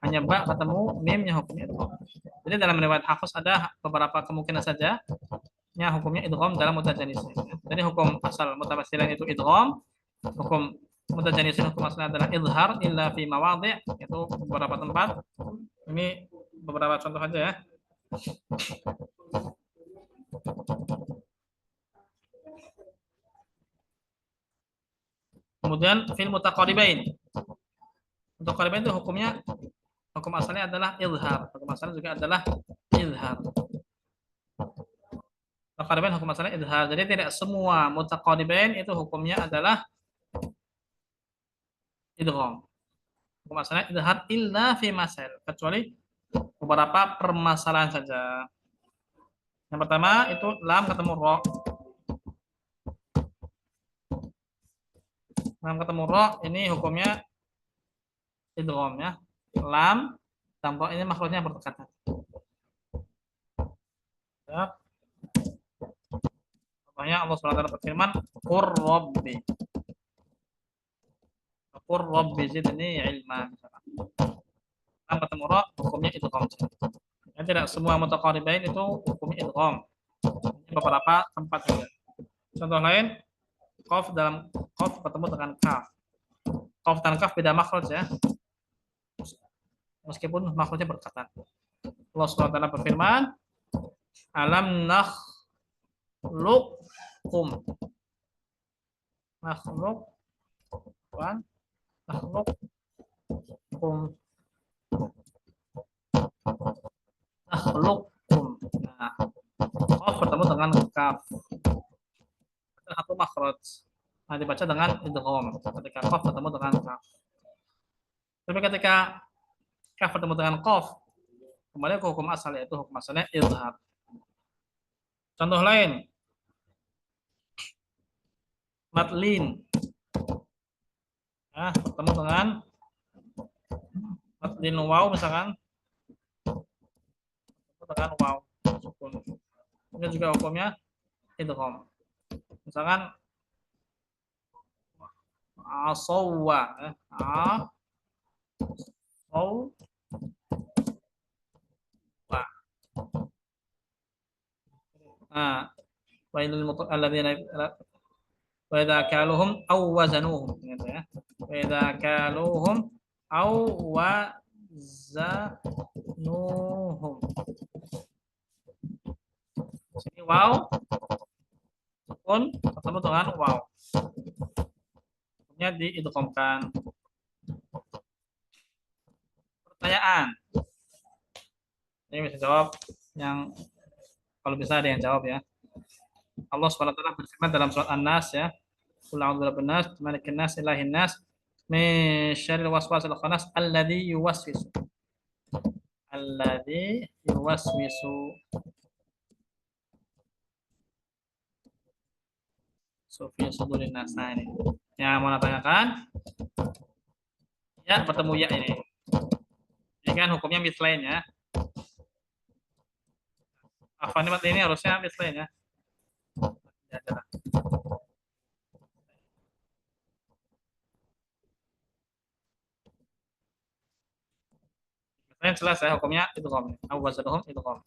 Hanya ba ketemu mim yang hukumnya idgham. Jadi dalam riwayat Hafs ada beberapa kemungkinan saja yang hukumnya idgham dalam mutajanisin. Jadi hukum asal mutamatsilan itu idgham, hukum mutajanisin hukum asalnya adalah izhar illa fi mawadhi', itu beberapa tempat. Ini beberapa contoh aja ya. Kemudian fil mutaqaribain. Mutaqaribain itu hukumnya, hukum asalnya adalah izhar. Hukum asalnya juga adalah izhar. Mutaqaribain hukum asalnya izhar. Jadi tidak semua mutaqaribain itu hukumnya adalah idgham. Hukum asalnya izhar illa fi masail, kecuali beberapa permasalahan saja. Yang pertama itu lam ketemu ro. Lam ketemu ro ini hukumnya idgham ya. Lam dan ro ini makhrajnya berdekatan. Ya. Contohnya Allah SWT berfirman, qur rabbi. Qur rabbi zidni ilma. Lam ketemu ro hukumnya idgham. Ya, tidak semua mutaqaribain itu hukumnya idgham. Beberapa tempat saja. Contoh lain, qaf dalam qaf bertemu dengan kaf. Qaf dan kaf beda makhraj ya. Meskipun makhrajnya berdekatan. Allah SWT berfirman, alam nakhluqkum. Nakhluqkum. Nakhluqkum. Nah, qaf bertemu dengan kaf. Satu makhraj. Nah, dibaca dengan idgham ketika qaf bertemu dengan kaf. Tapi ketika kaf bertemu dengan qaf, kembali ke hukum asal, yaitu hukum asalnya izhar. Contoh lain, matlin. Nah, bertemu dengan matlin waw misalkan. Dengan waw sukun. Ini juga hukumnya idgham. Misalkan asawwa, asawwa. Nah, wa ilal alladzina wa idza kaluhum aw wazanuhum gitu ya. Wa idza kaluhum aw wazanuhum. Sini waw sukun ketemu dengan waw. Hukumnya diidghamkan. Pertanyaan. Ini bisa jawab yang kalau bisa ada yang jawab ya. Allah SWT berfirman dalam surat An-Nas ya. Qul a'udzu birabbin nas, malikin nas, ilahin nas, min syarril waswasil khannas alladzi yuwaswisu. Alladzi yuwaswisu fi sudurin nas. Nah ini. Yang mau tanyakan ya bertemu ya ini. Ini kan hukumnya mislain ya. Afan ini harusnya mislain ya. Mislain jelas ya hukumnya idgham. Awazaduhum idgham.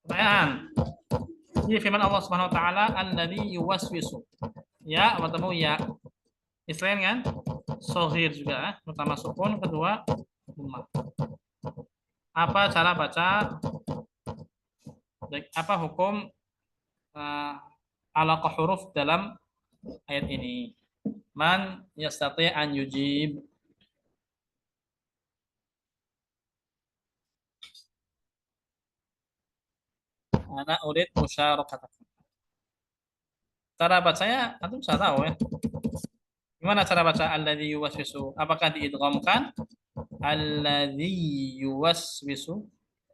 Pertanyaan. Ini firman Allah Subhanahu wa taala, alladzi yuwaswisu. Ya bertemu ya. Mislain kan? Shaghir juga, pertama sukun, kedua dhammah. Apa cara baca? Apa hukum alaqah huruf dalam ayat ini? Man yastati' an yujib. Ana urid musyarakatakum. Cara bacanya antum sudah tahu ya. Gimana cara baca alladzi yuwaswisu? Apakah diidghamkan? Alladzi yuwaswisu.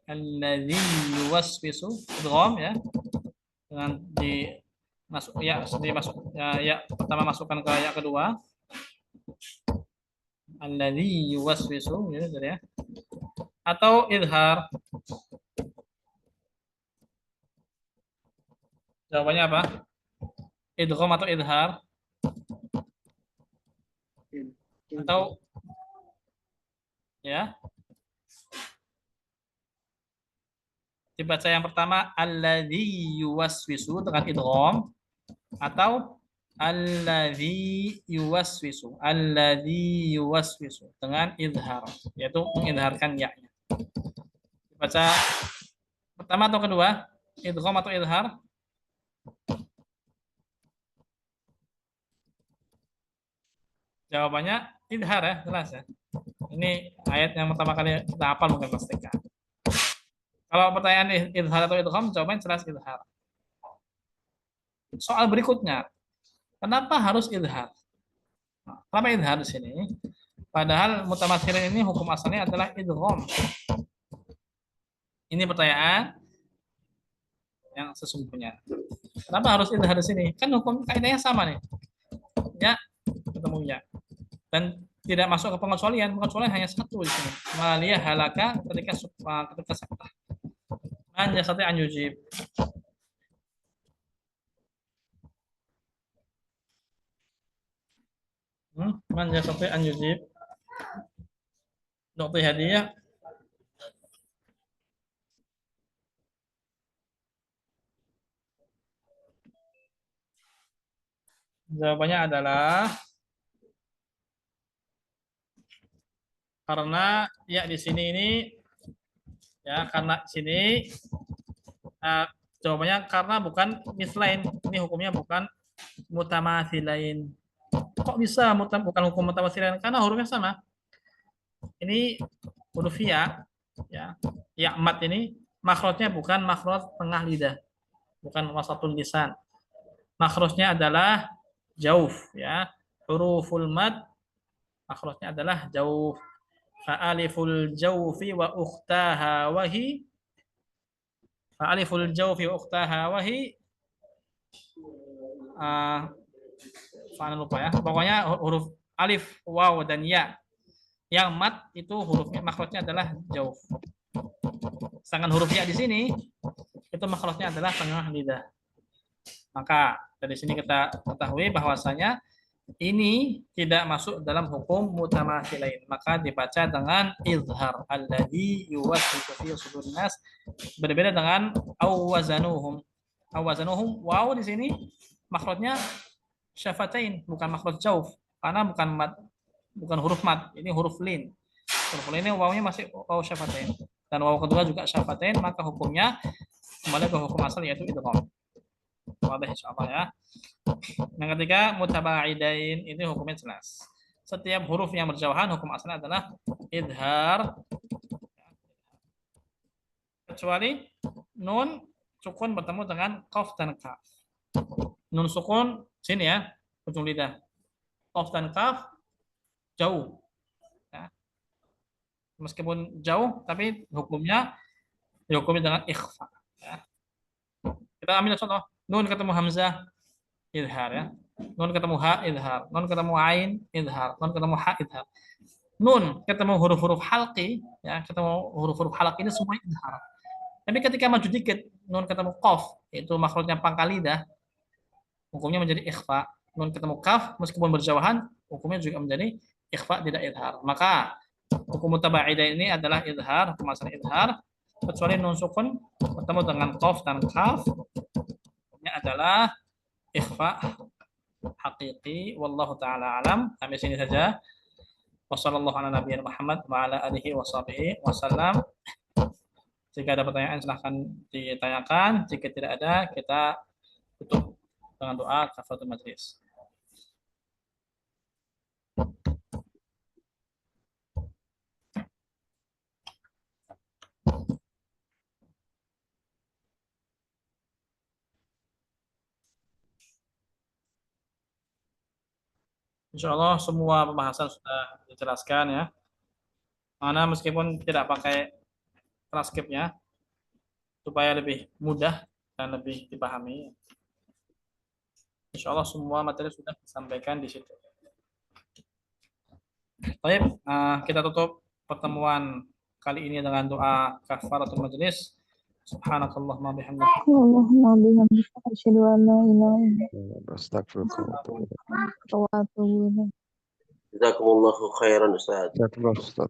Alladzi yuwaswisu. Idgham ya. Dengan masuk ya, masuk ya, ya pertama masukkan ke ya kedua. Alladzi yuwaswisu gitu ya. Atau idhar. Jawabannya apa? Idgham atau idhar? Atau ya? Dibaca yang pertama alladzi yuwaswisu dengan idgham atau alladzi yuwaswisu dengan idhar, yaitu mengidharkan ya-nya. Dibaca pertama atau kedua? Idgham atau idhar? Jawabannya idhar ya, jelas ya. Ini ayat yang pertama kali kita hafal mungkin Mas TK. Kalau pertanyaan idhar atau idgham, jawabannya jelas idhar. Soal berikutnya, kenapa harus idhar? Nah, kenapa idhar di sini? Padahal mutamatsirin ini hukum asalnya adalah idgham. Ini pertanyaan yang sesungguhnya. Kenapa harus idhar di sini? Kan hukum kaidahnya sama nih. Ya, ketemu ya. Dan tidak masuk ke pengecualian. Pengecualian hanya satu di sini. Maliyah halaka ketika sakta. Man yastati' an yujib. Man yastati' an yujib. Nu'ti hadiah. Jawabannya adalah karena ya di sini ini ya, karena sini jawabannya karena bukan mislain. Ini hukumnya bukan mutamatsilain. Kok bisa bukan hukum mutamatsilain? Karena hurufnya sama. Ini huruf ya, ya mat ini makhrajnya bukan makhraj tengah lidah, bukan wasatul lisan. Makhrajnya adalah jauf ya. Huruful mad makhrajnya adalah jauf. Fa'aliful jawfi wa ukhtaha wahi. Fa'aliful jawfi wa ukhtaha wahi. Fa'ana lupa ya. Pokoknya huruf alif, waw, dan ya. Yang mat itu hurufnya makhrajnya adalah jauf. Sedangkan huruf ya di sini itu makhrajnya adalah tengah lidah. Maka dari sini kita ketahui bahwasanya ini tidak masuk dalam hukum mutamatsilain, maka dibaca dengan izhar alladzi yuwaswisu fi sudurin nas, berbeda dengan awazanuhum. Awazanuhum waw di sini makhrajnya syafatain, bukan makhraj jauf, karena bukan huruf mad, ini huruf lin. Huruf lin ini wawnya masih waw syafatain, dan waw kedua juga syafatain, maka hukumnya kembali ke hukum asal yaitu idgham. Wadah insyaallah ya. Yang ketiga mutabaidain, ini hukumnya jelas. Setiap huruf yang berjauhan hukum asalnya adalah idhar, kecuali nun sukun bertemu dengan qaf dan kaf. Nun sukun sini ya, ujung lidah. Qaf dan kaf jauh. Ya. Meskipun jauh, tapi hukumnya dengan ikhfa. Ya. Kita ambil contoh. Nun ketemu hamzah, idhar ya. Nun ketemu ha, idhar. Nun ketemu ain, idhar. Nun ketemu ha, idhar. Nun ketemu huruf-huruf halqi, ya, ketemu huruf-huruf halqi ini semua idhar. Tapi ketika maju dikit, nun ketemu qaf, itu makhrajnya pangkal lidah, hukumnya menjadi ikhfa. Nun ketemu kaf, meskipun berjauhan, hukumnya juga menjadi ikhfa, tidak idhar. Maka hukum mutabaidah ini adalah idhar, hukum idhar, kecuali nun sukun bertemu dengan qaf dan kaf, hukumnya adalah ikhfa hakiki. Wallahu taala alam. Sampai sini saja. Wassallallahu ala nabiyina Muhammad wa ala alihi wasallam. Jika ada pertanyaan silahkan ditanyakan. Jika tidak ada, kita tutup dengan doa kafaratul majlis. Insya Allah semua pembahasan sudah dijelaskan ya. Mana meskipun tidak pakai transkripnya, supaya lebih mudah dan lebih dipahami. Insya Allah semua materi sudah disampaikan di situ. Baik, kita tutup pertemuan kali ini dengan doa kafaratul majlis. Subhanakallahumma bihamdika. Allahumma bihamdika asyhadu an la ilaha illa anta Astagfirullah. astaghfiruka wa atubu ilaik. Jazakumullahu khairan Ustaz. Jazakallah Ustaz.